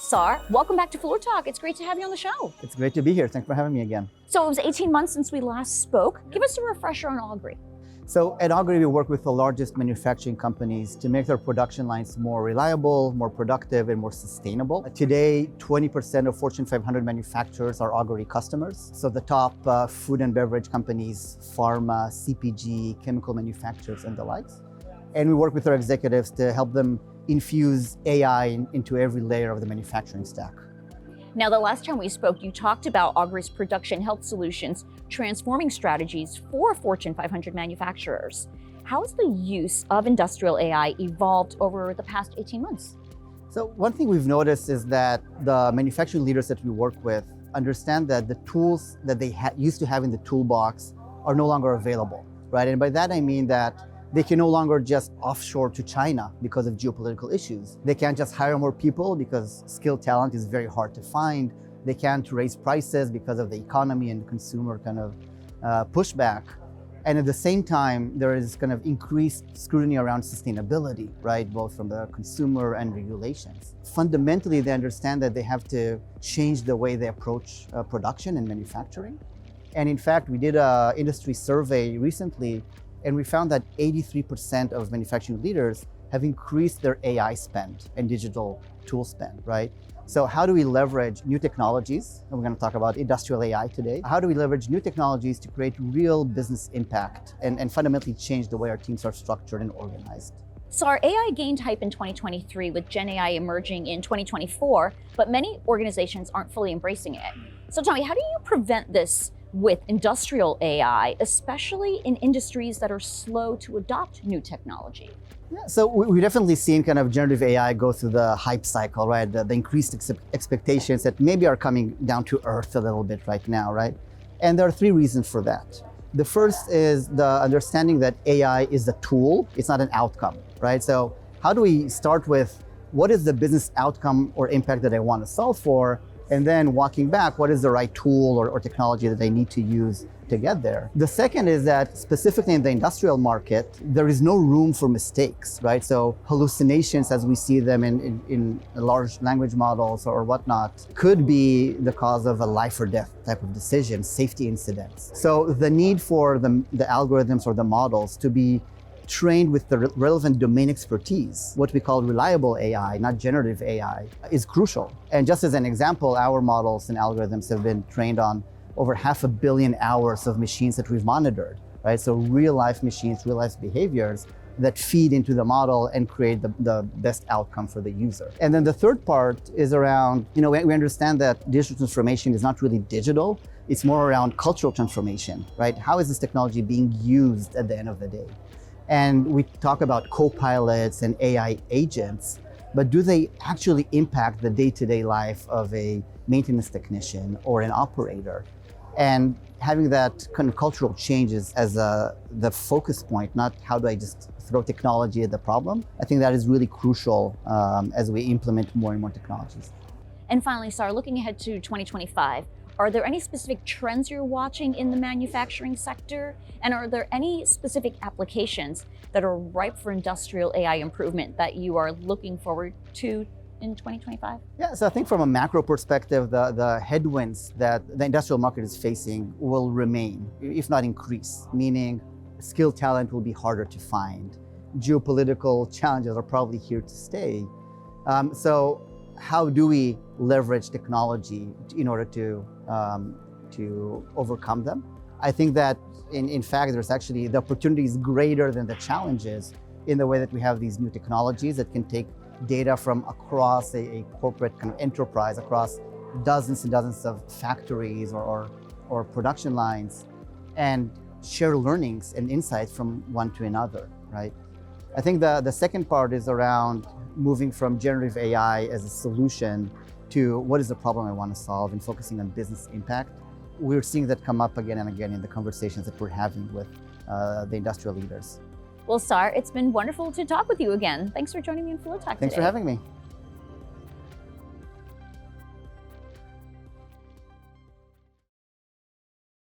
Saar, welcome back to Floor Talk. It's great to have you on the show. It's great to be here. Thanks for having me again. So it was 18 months since we last spoke. Give us a refresher on Augury. So at Augury, we work with the largest manufacturing companies to make their production lines more reliable, more productive, and more sustainable. Today, 20% of Fortune 500 manufacturers are Augury customers. So the top food and beverage companies, pharma, CPG, chemical manufacturers, and the likes. And we work with our executives to help them infuse AI into every layer of the manufacturing stack. Now, the last time we spoke, you talked about Augury's production health solutions transforming strategies for Fortune 500 manufacturers. How has the use of industrial AI evolved over the past 18 months? So one thing we've noticed is that the manufacturing leaders that we work with understand that the tools that they used to have in the toolbox are no longer available, right? And by that I mean that they can no longer just offshore to China because of geopolitical issues. They can't just hire more people because skilled talent is very hard to find. They can't raise prices because of the economy and consumer kind of pushback. And at the same time, there is kind of increased scrutiny around sustainability, right? Both from the consumer and regulations. Fundamentally, they understand that they have to change the way they approach production and manufacturing. And in fact, we did an industry survey recently, and we found that 83% of manufacturing leaders have increased their AI spend and digital tool spend, right? So how do we leverage new technologies? And we're going to talk about industrial AI today. How do we leverage new technologies to create real business impact and fundamentally change the way our teams are structured and organized? So our AI gained hype in 2023 with Gen AI emerging in 2024, but many organizations aren't fully embracing it. So tell me, how do you prevent this with industrial AI, especially in industries that are slow to adopt new technology? Yeah, so we've definitely seen kind of generative AI go through the hype cycle, right? The increased expectations that maybe are coming down to earth a little bit right now, right? And there are three reasons for that. The first is the understanding that AI is a tool, it's not an outcome, right? So how do we start with what is the business outcome or impact that I want to solve for? And then walking back, what is the right tool or technology that they need to use to get there? The second is that specifically in the industrial market, there is no room for mistakes, right? So hallucinations as we see them in large language models or whatnot could be the cause of a life or death type of decision, safety incidents. So the need for the algorithms or the models to be trained with the relevant domain expertise, what we call reliable AI, not generative AI, is crucial. And just as an example, our models and algorithms have been trained on over 500 million hours of machines that we've monitored, right? So real life machines, real life behaviors that feed into the model and create the best outcome for the user. And then the third part is around, we understand that digital transformation is not really digital, it's more around cultural transformation, right? How is this technology being used at the end of the day? And we talk about co-pilots and AI agents, but do they actually impact the day-to-day life of a maintenance technician or an operator? And having that kind of cultural changes as the focus point, not how do I just throw technology at the problem. I think that is really crucial as we implement more and more technologies. And finally, Saar, looking ahead to 2025, are there any specific trends you're watching in the manufacturing sector? And are there any specific applications that are ripe for industrial AI improvement that you are looking forward to in 2025? Yeah, so I think from a macro perspective, the headwinds that the industrial market is facing will remain, if not increase, meaning skilled talent will be harder to find. Geopolitical challenges are probably here to stay. So how do we leverage technology in order to overcome them? I think that in fact, there's actually the opportunity is greater than the challenges in the way that we have these new technologies that can take data from across a corporate kind of enterprise, across dozens and dozens of factories or production lines, and share learnings and insights from one to another, right? I think the second part is around moving from generative AI as a solution to what is the problem I want to solve and focusing on business impact. We're seeing that come up again and again in the conversations that we're having with the industrial leaders. Well, Saar, it's been wonderful to talk with you again. Thanks for joining me in Floor Talk today. Thanks for having me.